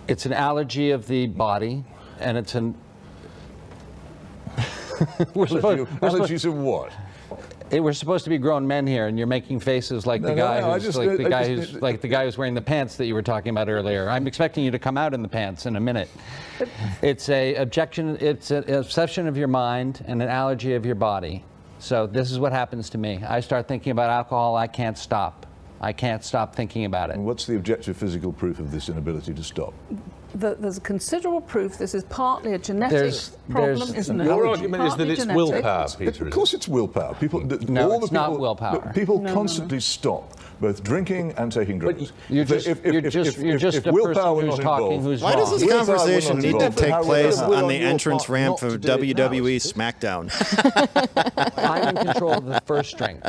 It's an allergy of the body, and it's an... Allergies of what? We're supposed to be grown men here, and you're making faces like the guy who's wearing the pants that you were talking about earlier. I'm expecting you to come out in the pants in a minute. It's an obsession of your mind and an allergy of your body. So this is what happens to me. I start thinking about alcohol, I can't stop. I can't stop thinking about it. And what's the objective physical proof of this inability to stop? There's considerable proof this is partly a genetic problem, isn't it? Your argument is that it's willpower, Peter. Of course it's willpower. No, it's not willpower. People constantly stop both drinking and taking drugs. You're just a person who's talking who's wrong. Why does this conversation need to take place on the entrance ramp of WWE SmackDown? I'm in control of the first drink,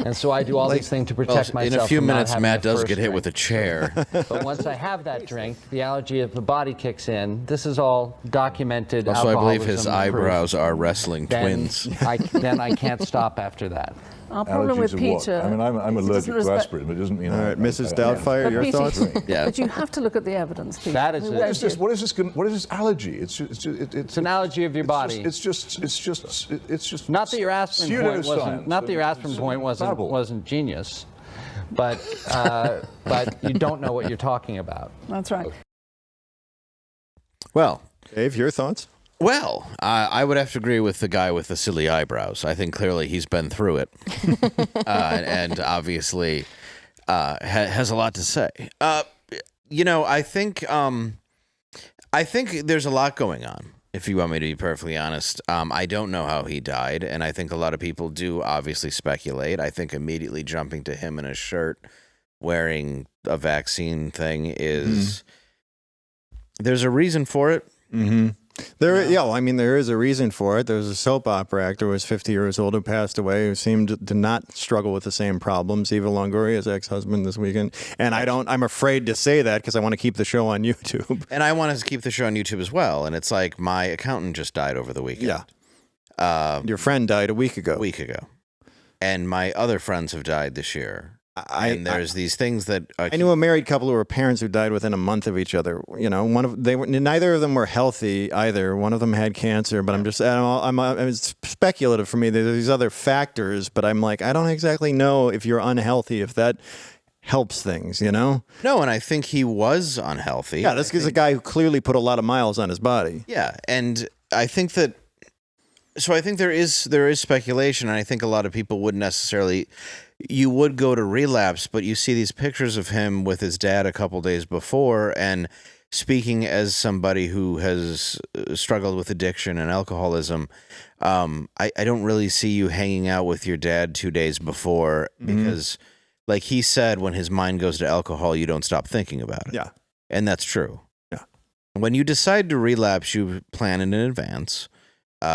and so I do all these things to protect myself. In a few from minutes, not Matt does having get hit with a chair. But once I have that drink, the allergy of the body kicks in. This is all documented. Also, I believe his alcoholism eyebrows proof. are wrestling twins. Then I can't stop after that. Our problem with Peter... I mean, I'm allergic to aspirin, but it doesn't mean... All right, Mrs. Doubtfire, your thoughts? Yeah. But you have to look at the evidence, Peter. That is What is this allergy? It's an allergy of your body. It's just not that your aspirin point wasn't. Not that your aspirin point wasn't genius, but you don't know what you're talking about. That's right. Well, Dave, your thoughts? Well, I would have to agree with the guy with the silly eyebrows. I think clearly he's been through it, and obviously has a lot to say. I think there's a lot going on. If you want me to be perfectly honest, I don't know how he died, and I think a lot of people do obviously speculate. I think immediately jumping to him in a shirt wearing a vaccine thing is there's a reason for it. Mm-hmm. There is a reason for it. There's a soap opera actor who was 50 years old who passed away who seemed to not struggle with the same problems. Eva Longoria's ex-husband this weekend. And I'm afraid to say that because I want to keep the show on YouTube. And I want to keep the show on YouTube as well. And it's like my accountant just died over the weekend. Yeah. Your friend died a week ago. And my other friends have died this year. And there's these things that I knew a married couple who were parents who died within a month of each other. You know, neither of them were healthy either. One of them had cancer, but it's speculative for me. There's these other factors, but I'm like, I don't exactly know if you're unhealthy, if that helps things, you know? No, and I think he was unhealthy. Yeah, this is a guy who clearly put a lot of miles on his body. Yeah, and I think that. So I think there is speculation, and I think a lot of people wouldn't necessarily. You would go to relapse, but you see these pictures of him with his dad a couple days before, and speaking as somebody who has struggled with addiction and alcoholism, I don't really see you hanging out with your dad 2 days before because, like he said, when his mind goes to alcohol, you don't stop thinking about it. Yeah. And that's true. Yeah. When you decide to relapse, you plan it in advance.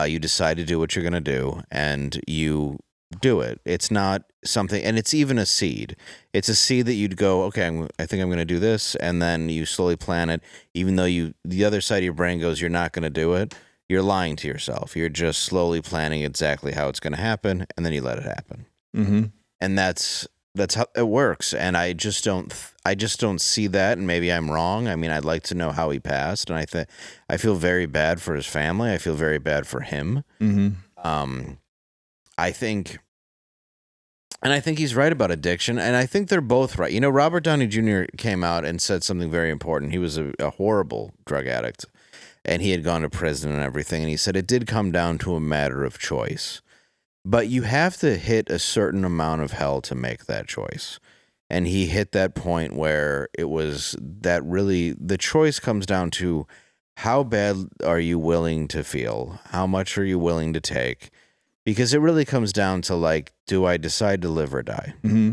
You decide to do what you're going to do, and you do it. It's not something, and it's even a seed. It's a seed that you'd go, okay, I think I'm going to do this, and then you slowly plan it, even though the other side of your brain goes, you're not going to do it. You're lying to yourself. You're just slowly planning exactly how it's going to happen, and then you let it happen. Mm-hmm. And that's how it works. And I just don't see that, and maybe I'm wrong. I mean, I'd like to know how he passed, and I feel very bad for his family. I feel very bad for him. Mm-hmm. I think he's right about addiction, and I think they're both right. You know, Robert Downey Jr. came out and said something very important. He was a horrible drug addict, and he had gone to prison and everything, and he said it did come down to a matter of choice. But you have to hit a certain amount of hell to make that choice. And he hit that point where it was that really the choice comes down to how bad are you willing to feel? How much are you willing to take? Because it really comes down to, like, do I decide to live or die? Mm-hmm.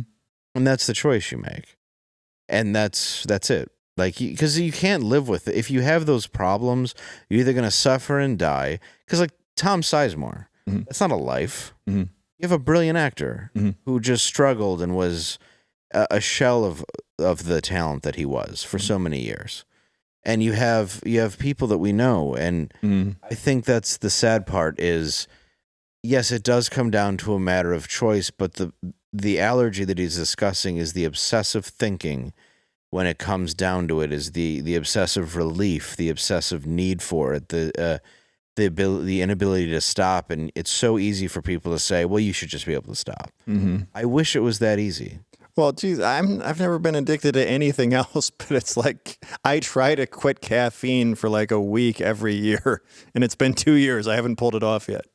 And that's the choice you make. And that's it. Like, because you can't live with it. If you have those problems, you're either going to suffer and die. Because, like, Tom Sizemore, that's not a life. Mm-hmm. You have a brilliant actor who just struggled and was a shell of the talent that he was for so many years. And you have people that we know. And I think that's the sad part is, yes, it does come down to a matter of choice, but the allergy that he's discussing is the obsessive thinking when it comes down to it is the obsessive relief, the obsessive need for it, the inability to stop. And it's so easy for people to say, well, you should just be able to stop. I wish it was that easy. Well, geez, I've never been addicted to anything else, but it's like I try to quit caffeine for like a week every year, and it's been 2 years. I haven't pulled it off yet.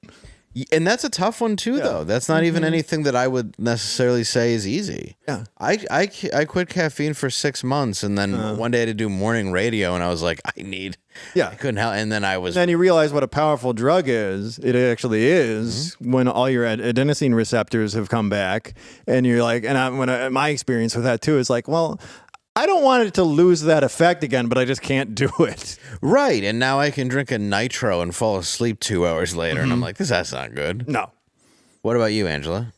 And that's a tough one too, though. That's not even anything that I would necessarily say is easy. Yeah, I quit caffeine for 6 months, and then one day I had to do morning radio, and I was like, I couldn't help. And then then you realize what a powerful drug is. It actually is when all your adenosine receptors have come back, and you're like, my experience with that too is like, well, I don't want it to lose that effect again, but I just can't do it. Right. And now I can drink a nitro and fall asleep 2 hours later. And I'm like, that's not good. No. What about you, Angela?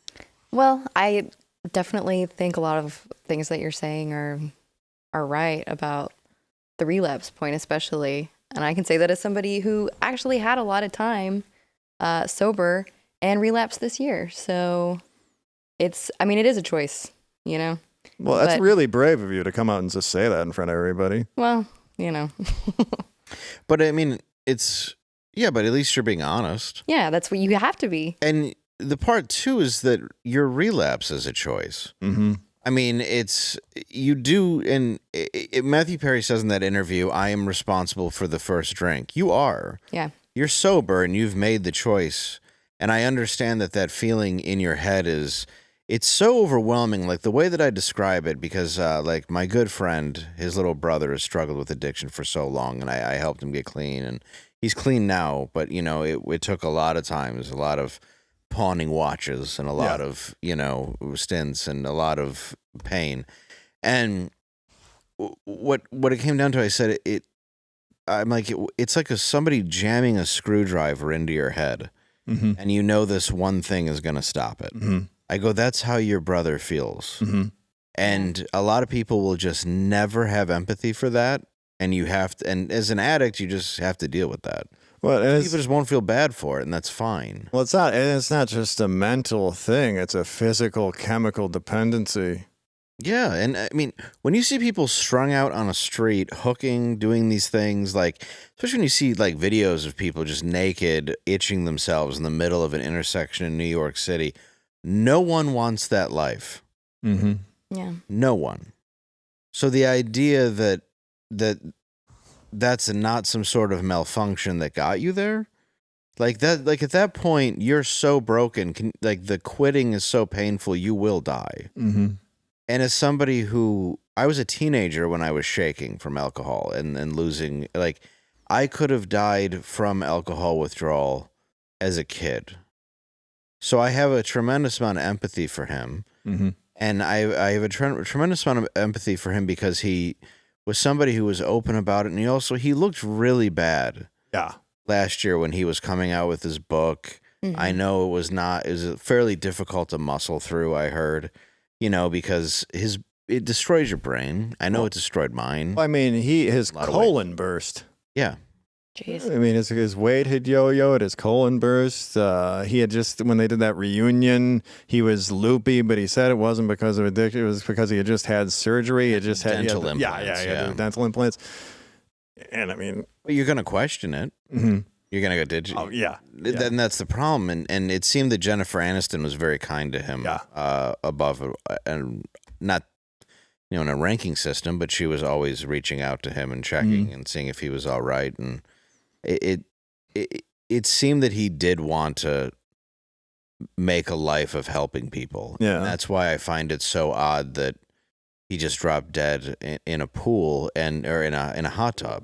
Well, I definitely think a lot of things that you're saying are right about the relapse point, especially. And I can say that as somebody who actually had a lot of time sober and relapsed this year. So it is a choice, you know? Well, that's really brave of you to come out and just say that in front of everybody. Well, you know. But I mean, but at least you're being honest. Yeah, that's what you have to be. And the part too is that your relapse is a choice. I mean, you do, and Matthew Perry says in that interview, I am responsible for the first drink. You are. Yeah. You're sober and you've made the choice. And I understand that feeling in your head it's so overwhelming, like the way that I describe it, because like my good friend, his little brother has struggled with addiction for so long, and I helped him get clean, and he's clean now, but, you know, it took a lot of times, a lot of pawning watches and a lot of, you know, stints and a lot of pain. And what it came down to, I said, I'm like, it's like somebody jamming a screwdriver into your head, and you know this one thing is going to stop it. I go, that's how your brother feels. And a lot of people will just never have empathy for that. And you have to, and as an addict, you just have to deal with that. Well, people just won't feel bad for it, and that's fine. Well, it's not just a mental thing. It's a physical, chemical dependency. Yeah, and I mean, when you see people strung out on a street, hooking, doing these things, like, especially when you see like videos of people just naked, itching themselves in the middle of an intersection in New York City, no one wants that life. Yeah. No one. So the idea that's not some sort of malfunction that got you there, like that, like at that point, you're so broken. Like the quitting is so painful, you will die. And as somebody I was a teenager when I was shaking from alcohol and losing, like I could have died from alcohol withdrawal as a kid. So I have a tremendous amount of empathy for him. And I have a tremendous amount of empathy for him because he was somebody who was open about it. And he looked really bad. Yeah. Last year when he was coming out with his book. I know it was fairly difficult to muscle through, I heard, you know, because it destroys your brain. I know it destroyed mine. I mean, his colon burst. Yeah. Jeez. I mean, his weight had yo-yoed, his colon burst. He had when they did that reunion, he was loopy, but he said it wasn't because of addiction. It was because he had just had surgery. It just had dental implants. Yeah, dental implants. And I mean, well, you're going to question it. You're going to go, did you? Oh, yeah. Then that's the problem. And it seemed that Jennifer Aniston was very kind to him above, and not, you know, in a ranking system, but she was always reaching out to him and checking and seeing if he was all right. And it seemed that he did want to make a life of helping people. Yeah. And that's why I find it so odd that he just dropped dead in a pool or in a hot tub.